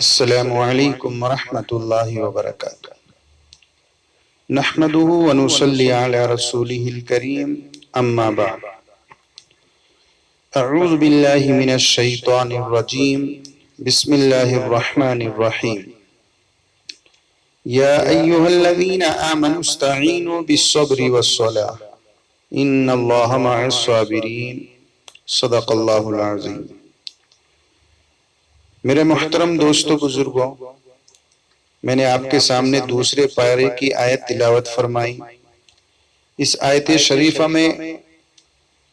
السلام علیکم ورحمۃ اللہ وبرکاتہ نحمده ونصلی علی رسولہ الکریم اما بعد اعوذ باللہ من الشیطان الرجیم بسم اللہ الرحمن الرحیم یا ایہا الذین آمنوا استعینوا بالصبر والصلاة ان اللہ مع الصابرین صدق اللہ العظیم۔ میرے محترم دوستو بزرگوں، میں نے آپ کے سامنے دوسرے پارے کی آیت تلاوت فرمائی۔ اس آیت شریفہ میں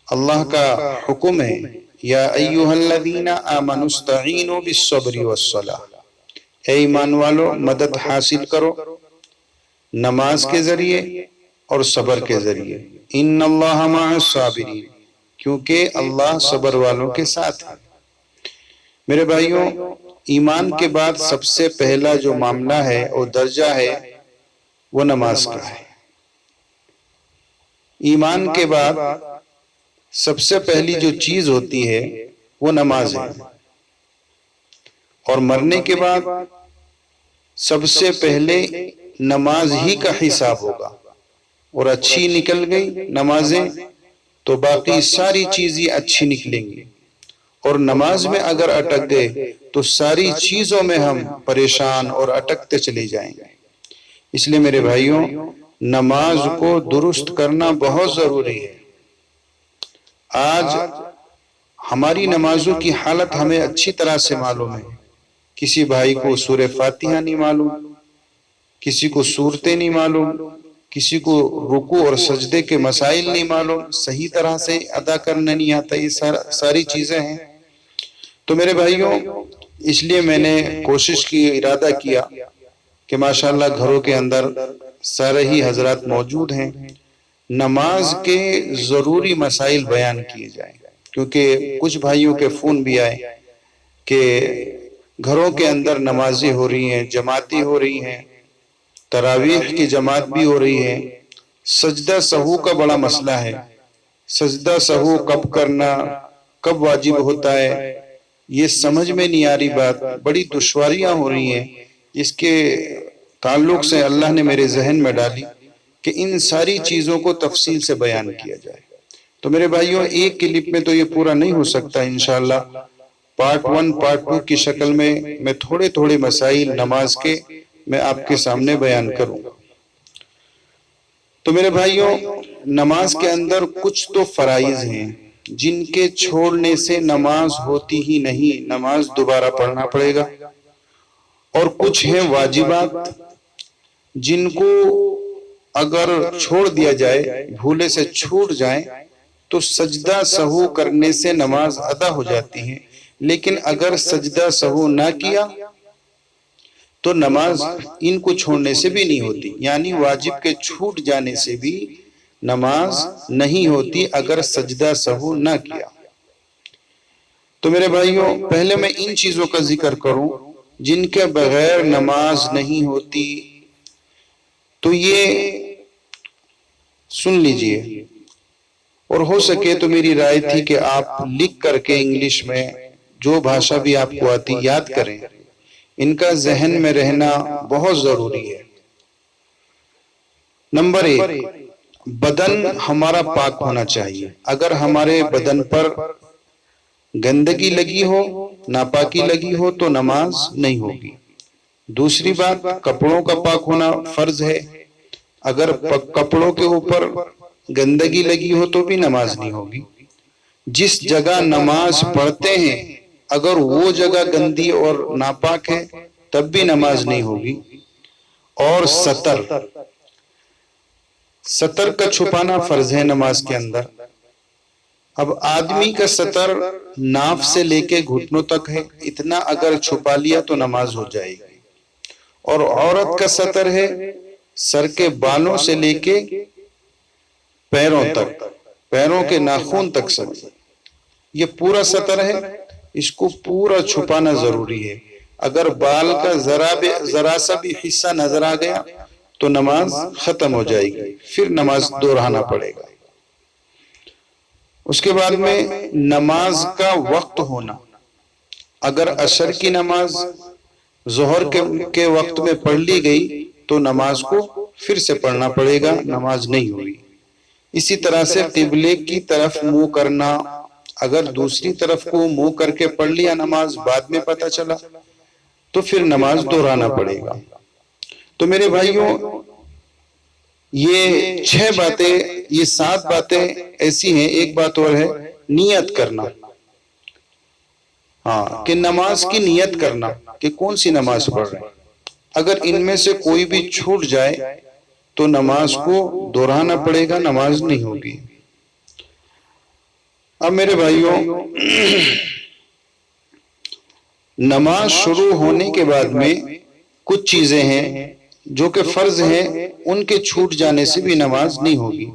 اللہ کا حکم ہے یا ایھا الذین آمنوا استعینوا بالصبر والصلاة، اے ایمان والو مدد حاصل کرو نماز کے ذریعے اور صبر کے ذریعے۔ ان اللہ مع الصابرین، کیونکہ اللہ صبر والوں کے ساتھ ہے۔ میرے بھائیوں، ایمان کے بعد سب سے پہلا جو معاملہ ہے اور درجہ ہے وہ نماز کا ہے۔ ایمان کے بعد سب سے پہلی جو چیز ہوتی ہے وہ نماز ہے، اور مرنے کے بعد سب سے پہلے نماز ہی کا حساب ہوگا، اور اچھی نکل گئی نمازیں تو باقی ساری چیزیں اچھی نکلیں گی، اور نماز میں اگر اٹک گئے تو ساری چیزوں میں ہم پریشان اور اٹکتے چلے جائیں گے۔ اس لیے میرے بھائیوں، نماز کو درست کرنا بہت ضروری ہے۔ آج ہماری نمازوں کی حالت ہمیں اچھی طرح سے معلوم ہے۔ کسی بھائی کو سورہ فاتحہ نہیں معلوم، کسی کو سورتیں نہیں معلوم، کسی کو رکوع اور سجدے کے مسائل نہیں معلوم، صحیح طرح سے ادا کرنا نہیں آتا۔ یہ ساری چیزیں ہیں۔ تو میرے بھائیوں، اس لیے میں نے کوشش کی، ارادہ کیا کہ ماشاءاللہ گھروں کے اندر سارے ہی حضرات موجود ہیں، نماز کے ضروری مسائل بیان کیے جائیں، کیونکہ کچھ بھائیوں کے فون بھی آئے کہ گھروں کے اندر نمازیں ہو رہی ہیں، جماعتیں ہو رہی ہیں، تراویح کی جماعت بھی ہو رہی ہے، سجدہ سہو کا بڑا مسئلہ ہے۔ سجدہ سہو کب کرنا، کب واجب ہوتا ہے، یہ سمجھ میں نہیں آ رہی بات، بڑی دشواریاں ہو رہی ہیں۔ اس کے تعلق سے اللہ نے میرے ذہن میں ڈالی کہ ان ساری چیزوں کو تفصیل سے بیان کیا جائے۔ تو میرے بھائیوں، ایک کلپ میں تو یہ پورا نہیں ہو سکتا، انشاءاللہ پارٹ 1 پارٹ 2 کی شکل میں تھوڑے تھوڑے مسائل نماز کے میں آپ کے سامنے بیان کروں گا۔ تو میرے بھائیوں، نماز کے اندر کچھ تو فرائض ہیں جن کے چھوڑنے سے نماز ہوتی ہی نہیں، نماز دوبارہ پڑھنا پڑے گا، اور کچھ ہیں واجبات جن کو اگر چھوڑ دیا جائے، بھولے سے چھوٹ جائیں تو سجدہ سہو کرنے سے نماز ادا ہو جاتی ہے، لیکن اگر سجدہ سہو نہ کیا تو نماز ان کو چھوڑنے سے بھی نہیں ہوتی، یعنی واجب کے چھوٹ جانے سے بھی نماز نہیں ہوتی اگر سجدہ سہو نہ کیا۔ تو میرے بھائیوں، پہلے میں ان چیزوں کا ذکر کروں جن کے بغیر نماز نہیں ہوتی، تو یہ سن لیجئے، اور ہو سکے تو میری رائے تھی کہ آپ لکھ کر کے انگلش میں جو بھاشا بھی آپ کو آتی یاد کریں، ان کا ذہن میں رہنا بہت ضروری ہے۔ نمبر 1، بدن ہمارا پاک ہونا چاہیے۔ اگر ہمارے بدن پر گندگی لگی ہو، ناپاکی لگی ہو تو نماز نہیں ہوگی۔ دوسری بات، کپڑوں کا پاک ہونا فرض ہے۔ اگر کپڑوں کے اوپر گندگی لگی ہو تو بھی نماز نہیں ہوگی۔ جس جگہ نماز پڑھتے ہیں اگر وہ جگہ گندی اور ناپاک ہے تب بھی نماز نہیں ہوگی۔ اور ستر کا چھپانا فرض ہے نماز کے اندر۔ اب آدمی کا ستر ناف سے لے کے گھٹنوں تک ہے، اتنا اگر چھپا لیا تو نماز ہو جائے گی۔ اور عورت کا ستر ہے سر کے بالوں سے لے کے پیروں تک، پیروں کے ناخن تک سر، یہ پورا ستر ہے، اس کو پورا چھپانا ضروری ہے۔ اگر بال کا ذرا سا بھی حصہ نظر آ گیا تو نماز ختم ہو جائے گی، پھر نماز دہرانا پڑے گا۔ اس کے بعد میں نماز کا وقت ہونا۔ اگر عصر کی نماز ظہر کے وقت میں پڑھ لی گئی تو نماز کو پھر سے پڑھنا پڑے گا، نماز نہیں ہوئی۔ اسی طرح سے قبلے کی طرف منہ کرنا، اگر دوسری طرف کو منہ کر کے پڑھ لیا نماز، بعد میں پتہ چلا تو پھر نماز دہرانا پڑے گا۔ تو میرے بھائیوں، یہ 6 باتیں، یہ 7 باتیں ایسی ہیں۔ ایک بات اور ہے، نیت کرنا، ہاں، کہ نماز کی نیت کرنا کہ کون سی نماز پڑھ رہے ہیں۔ اگر ان میں سے کوئی بھی چھوٹ جائے تو نماز کو دہرانا پڑے گا، نماز نہیں ہوگی۔ اب میرے بھائیوں، نماز شروع ہونے کے بعد میں کچھ چیزیں ہیں جو کہ فرض ہیں، ان کے چھوٹ جانے سے بھی نماز نہیں ہوگی۔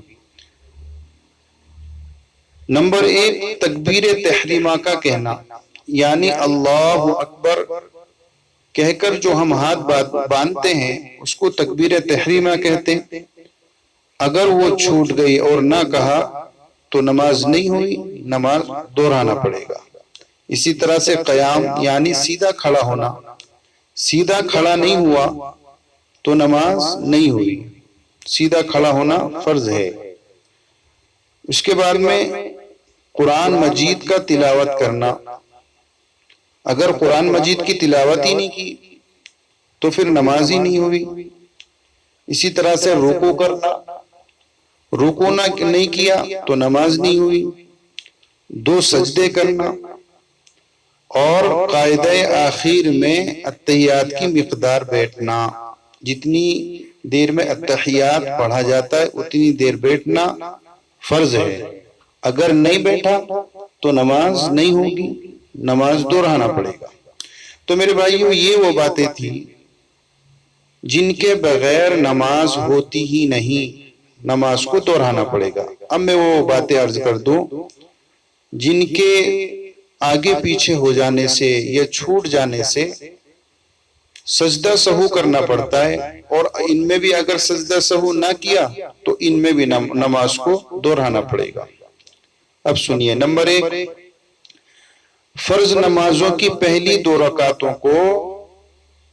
نمبر 1، تکبیر تحریمہ کا کہنا، یعنی اللہ اکبر کہہ کر جو ہم ہاتھ باندھتے ہیں اس کو تکبیر تحریمہ کہتے ہیں۔ اگر وہ چھوٹ گئی اور نہ کہا تو نماز نہیں ہوئی، نماز دہرانا پڑے گا۔ اسی طرح سے قیام، یعنی سیدھا کھڑا ہونا، سیدھا کھڑا نہیں ہوا تو نماز نہیں ہوئی۔ سیدھا کھڑا ہونا فرض ہے۔ اس کے بعد میں قرآن مجید کا تلاوت کرنا، اگر قرآن مجید کی تلاوت ہی نہیں کی تو پھر نماز ہی نہیں ہوئی۔ اسی طرح سے رکوع کرنا، رکوع نہیں کیا تو نماز نہیں ہوئی۔ 2 سجدے کرنا، اور قاعدہ آخر میں اتحیات کی مقدار بیٹھنا، جتنی دیر میں اتحیات پڑھا جاتا ہے اتنی دیر بیٹھنا فرض ہے۔ اگر نہیں بیٹھا تو نماز نہیں ہوگی، نماز دہرانا پڑے گا۔ تو میرے بھائیوں، یہ وہ باتیں تھیں جن کے بغیر نماز ہوتی ہی نہیں، نماز کو دہرانا پڑے گا۔ اب میں وہ باتیں عرض کر دوں جن کے آگے پیچھے ہو جانے سے یا چھوٹ جانے سے سجدہ سہو کرنا پڑتا ہے، اور ان میں بھی اگر سجدہ سہو نہ کیا تو ان میں بھی نماز کو دہرانا پڑے گا۔ اب سنیے، نمبر 1، فرض نمازوں کی پہلی 2 رکعتوں کو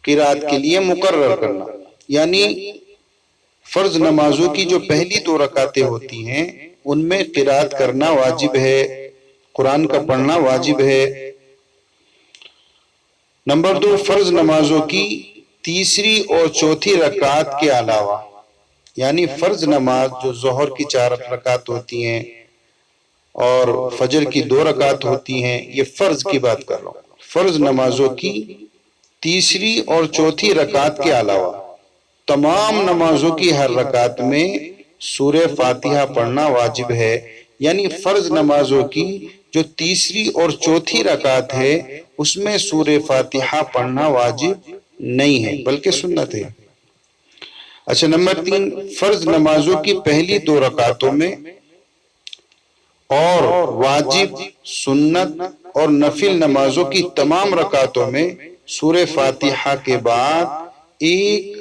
قرات کے لیے مقرر کرنا، یعنی فرض نمازوں کی جو پہلی 2 رکعتیں ہوتی ہیں ان میں قرات کرنا واجب ہے، قرآن کا پڑھنا واجب ہے۔ نمبر 2، فرض نمازوں کی تیسری اور چوتھی رکعت کے علاوہ، یعنی فرض نماز جو ظہر کی 4 رکعت ہوتی ہیں اور فجر کی 2 رکعت ہوتی ہیں، یہ فرض کی بات کر رہا ہوں۔ فرض نمازوں کی تیسری اور چوتھی رکعت کے علاوہ تمام نمازوں کی ہر رکعت میں سورہ فاتحہ پڑھنا واجب ہے، یعنی فرض نمازوں کی جو تیسری اور چوتھی رکعت ہے اس میں سورہ فاتحہ پڑھنا واجب نہیں ہے بلکہ سنت ہے۔ اچھا، نمبر 3، فرض نمازوں کی پہلی 2 رکعتوں میں اور واجب، سنت اور نفل نمازوں کی تمام رکعتوں میں سورہ فاتحہ کے بعد ایک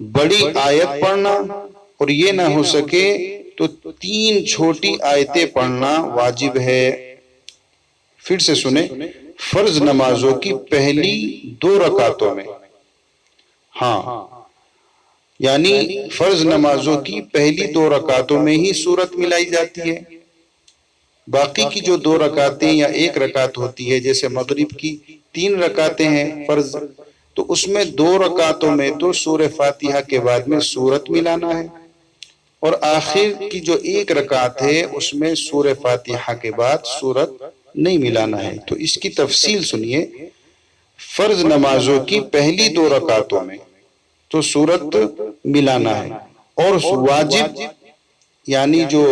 بڑی آیت پڑھنا، اور یہ نہ ہو سکے تو 3 چھوٹی آیتیں پڑھنا واجب ہے۔ پھر سے سنیں، فرض نمازوں کی پہلی 2 رکعتوں میں، ہاں، یعنی فرض نمازوں کی پہلی 2 رکعتوں میں ہی سورت ملائی جاتی ہے۔ باقی کی جو 2 رکعتیں یا 1 رکعت ہوتی ہے، جیسے مغرب کی 3 رکعتیں ہیں فرض، تو اس میں 2 رکعتوں میں تو سورہ فاتحہ کے بعد میں سورت ملانا ہے، اور آخر کی جو 1 رکعت ہے اس میں سورہ فاتحہ کے بعد سورت نہیں ملانا ہے۔ تو اس کی تفصیل سنیے، فرض نمازوں کی پہلی 2 رکعتوں میں تو سورت ملانا ہے، اور واجب یعنی جو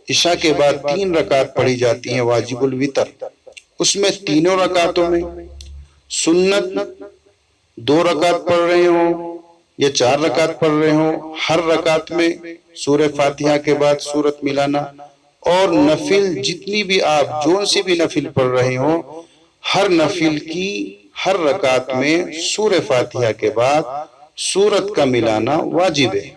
عشاء کے بعد 3 رکعت پڑھی جاتی ہیں واجب الوتر، اس میں تینوں رکعتوں میں، سنت 2 رکعت پڑھ رہے ہوں یا 4 رکعت پڑھ رہے ہوں، ہر رکعت میں سورہ فاتحہ کے بعد سورت ملانا، اور نفل جتنی بھی آپ جو سی بھی نفل پڑھ رہے ہوں، ہر نفل کی ہر رکعت میں سورہ فاتحہ کے بعد سورت کا ملانا واجب ہے۔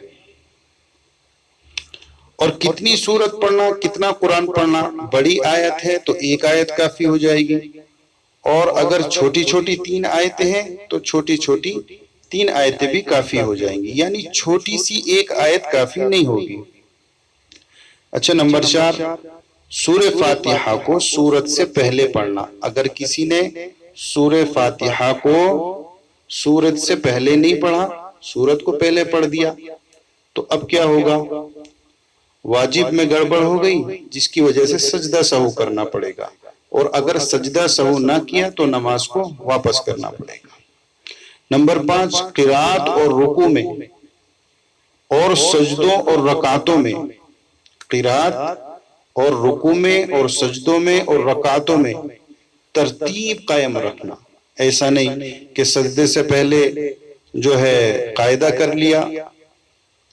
اور کتنی سورت پڑھنا، کتنا قرآن پڑھنا، بڑی آیت ہے تو 1 آیت کافی ہو جائے گی، اور اگر چھوٹی چھوٹی 3 آیتیں ہیں تو چھوٹی چھوٹی 3 آیتیں بھی کافی ہو جائیں گی، یعنی چھوٹی سی ایک آیت کافی نہیں ہوگی۔ اچھا، نمبر 4، سورہ فاتحہ کو سورت سے پہلے پڑھنا۔ اگر کسی نے سورہ فاتحہ کو سورت سے پہلے نہیں پڑھا، سورت کو پہلے پڑھ دیا، تو اب کیا ہوگا؟ واجب میں گڑبڑ ہو گئی، جس کی وجہ سے سجدہ سہو کرنا پڑے گا، اور اگر سجدہ سہو نہ کیا تو نماز کو واپس کرنا پڑے گا۔ نمبر 5، قرات اور رکوع میں اور سجدوں اور رکعتوں میں، قرات اور رکوع میں اور سجدوں میں اور رکعتوں میں ترتیب قائم رکھنا۔ ایسا نہیں کہ سجدے سے پہلے جو ہے قاعدہ کر لیا،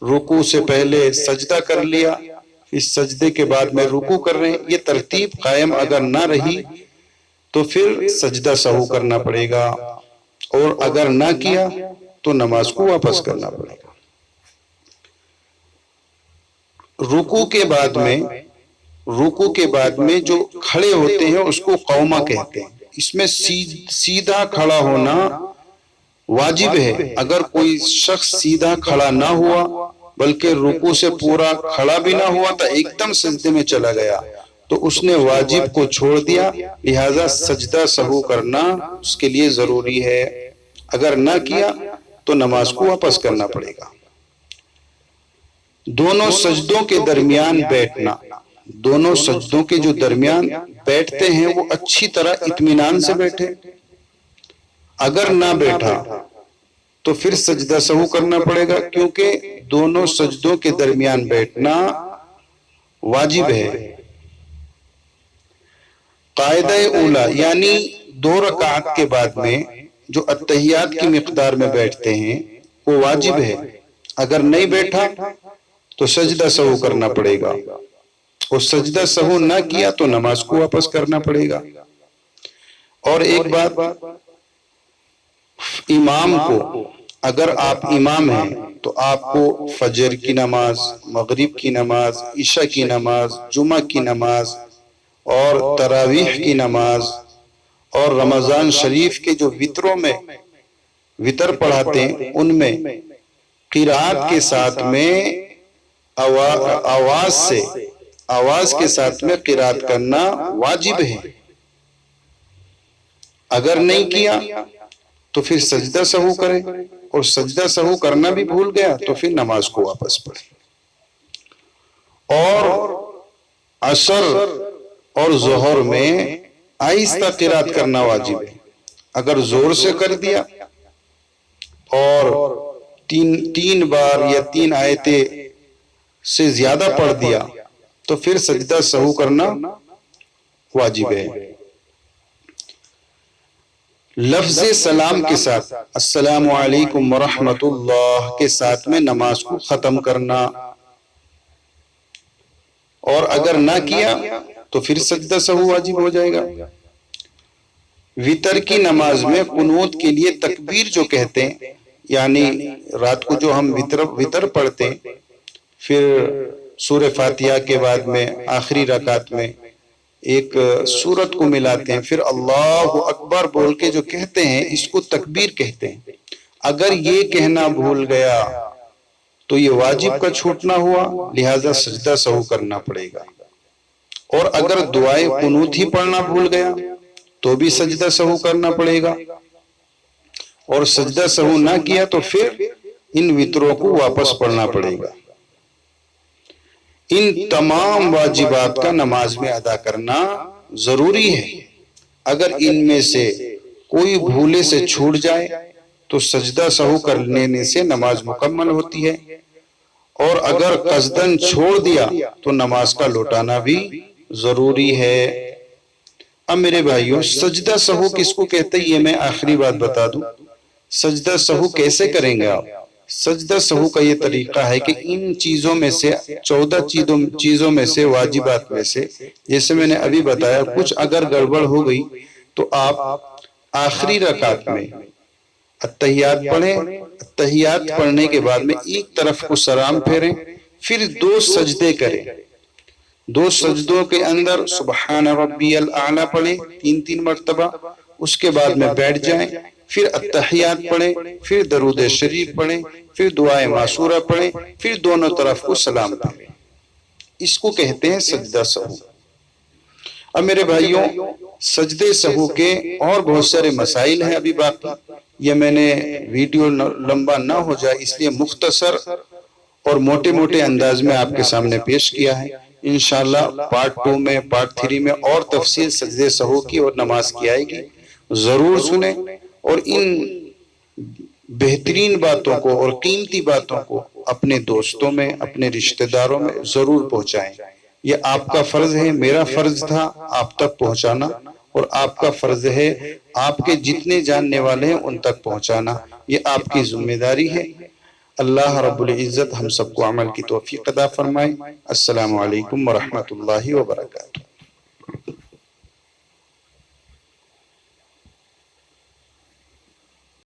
رکوع سے پہلے سجدہ کر لیا، اس سجدے کے بعد میں رکوع کر رہے ہیں، یہ ترتیب قائم اگر نہ رہی تو پھر سجدہ سہو کرنا پڑے گا، اور اگر نہ کیا تو نماز کو واپس کرنا پڑے گا۔ رکوع کے بعد میں جو کھڑے ہوتے ہیں اس کو قومہ کہتے ہیں۔ اس میں سیدھا کھڑا ہونا واجب ہے۔ اگر کوئی شخص سیدھا کھڑا نہ ہوا بلکہ رکوع سے پورا کھڑا بھی نہ ہوا تو ایک دم سجدے میں چلا گیا تو اس نے واجب کو چھوڑ دیا، لہذا سجدہ سہو کرنا اس کے لیے ضروری ہے۔ اگر نہ کیا تو نماز کو واپس کرنا پڑے گا۔ دونوں سجدوں کے درمیان بیٹھنا، دونوں سجدوں کے جو درمیان بیٹھتے ہیں وہ اچھی طرح اطمینان سے بیٹھے۔ اگر نہ بیٹھا تو پھر سجدہ سہو کرنا پڑے گا، کیونکہ دونوں سجدوں کے درمیان بیٹھنا واجب ہے۔ قاعدہ اولا یعنی 2 رکعت کے بعد میں جو اتحیات کی مقدار میں بیٹھتے ہیں وہ واجب ہے۔ اگر نہیں بیٹھا تو سجدہ سہو کرنا پڑے گا، اور سجدہ سہو نہ کیا تو نماز کو واپس کرنا پڑے گا۔ اور ایک بات، امام کو، اگر آپ امام ہیں تو آپ کو فجر کی نماز، مغرب کی نماز، عشاء کی نماز، جمعہ کی نماز اور تراویح کی نماز اور رمضان شریف کے جو وتروں میں وتر پڑھاتے ہیں ان میں قرات کے ساتھ میں آواز کے ساتھ میں قرات کرنا واجب ہے۔ اگر نہیں کیا تو پھر سجدہ سہو کرے، اور سجدہ سہو کرنا بھی بھول گیا تو پھر نماز کو واپس پڑھے۔ اور عصر اور ظہر میں آہستہ قرات کرنا واجب ہے۔ اگر زور سے کر دیا اور تین بار یا 3 آیتیں سے زیادہ پڑھ دیا تو پھر سجدہ سہو کرنا واجب ہے۔ لفظ سلام کے ساتھ السلام علیکم ورحمۃ اللہ کے ساتھ میں نماز کو ختم کرنا، اور اگر نہ کیا تو پھر سجدہ سہو واجب ہو جائے گا۔ وتر کی نماز میں قنوت کے لیے تکبیر جو کہتے ہیں، یعنی رات کو جو ہم وتر پڑھتے ہیں، پھر سورہ فاتحہ کے بعد میں آخری رکعت میں ایک سورت کو ملاتے ہیں، پھر اللہ اکبر بول کے جو کہتے ہیں اس کو تکبیر کہتے ہیں۔ اگر یہ کہنا بھول گیا تو یہ واجب کا چھوٹنا ہوا، لہذا سجدہ سہو کرنا پڑے گا۔ اور اگر دعائے قنوت ہی پڑھنا بھول گیا تو بھی سجدہ سہو کرنا پڑے گا، اور سجدہ سہو نہ کیا تو پھر ان وتروں کو واپس پڑھنا پڑے گا۔ ان تمام واجبات کا نماز میں ادا کرنا ضروری ہے۔ اگر ان میں سے کوئی بھولے سے چھوٹ جائے تو سجدہ سہو کر لینے سے نماز مکمل ہوتی ہے، اور اگر قصدن چھوڑ دیا تو نماز کا لوٹانا بھی ضروری ہے۔ اب میرے بھائیوں، سجدہ سہو کس کو کہتے ہیں یہ میں آخری بات بتا دوں۔ سجدہ سہو کیسے کریں گے آپ؟ سجدہ سہو کا یہ طریقہ ہے کہ ان چیزوں میں سے 14 چیزوں میں سے، واجبات میں سے، جیسے میں نے ابھی بتایا، کچھ اگر گڑبڑ ہو گئی تو آپ آخری رکعت میں اتحیات پڑھیں، اتحیات پڑھنے کے بعد میں ایک طرف کو سلام پھیریں، پھر 2 سجدے کریں، 2 سجدوں کے اندر سبحان ربی الاعلی پڑھیں 3 مرتبہ، اس کے بعد میں بیٹھ جائیں، پھر التحیات پڑھیں، پھر درود شریف پڑھیں، پھر دعائے معصورہ پڑھیں، پھر دونوں طرف کو سلام پڑھیں۔ اس کو کہتے ہیں سجدہ سہو۔ اب میرے بھائیوں، سجدے سہو کے اور بہت سارے مسائل ہیں ابھی باقی، یہ میں نے ویڈیو لمبا نہ ہو جائے اس لیے مختصر اور موٹے موٹے انداز میں آپ کے سامنے پیش کیا ہے۔ انشاءاللہ پارٹ 2 میں، پارٹ 3 میں اور تفصیل سجدے سہو کی اور نماز کی آئے گی، ضرور سنیں اور ان بہترین باتوں کو اور قیمتی باتوں کو اپنے دوستوں میں، اپنے رشتہ داروں میں ضرور پہنچائیں۔ یہ آپ کا فرض ہے، میرا فرض تھا آپ تک پہنچانا، اور آپ کا فرض ہے آپ کے جتنے جاننے والے ہیں ان تک پہنچانا، یہ آپ کی ذمہ داری ہے۔ اللہ رب العزت ہم سب کو عمل کی توفیق عطا فرمائے۔ السلام علیکم ورحمۃ اللہ وبرکاتہ۔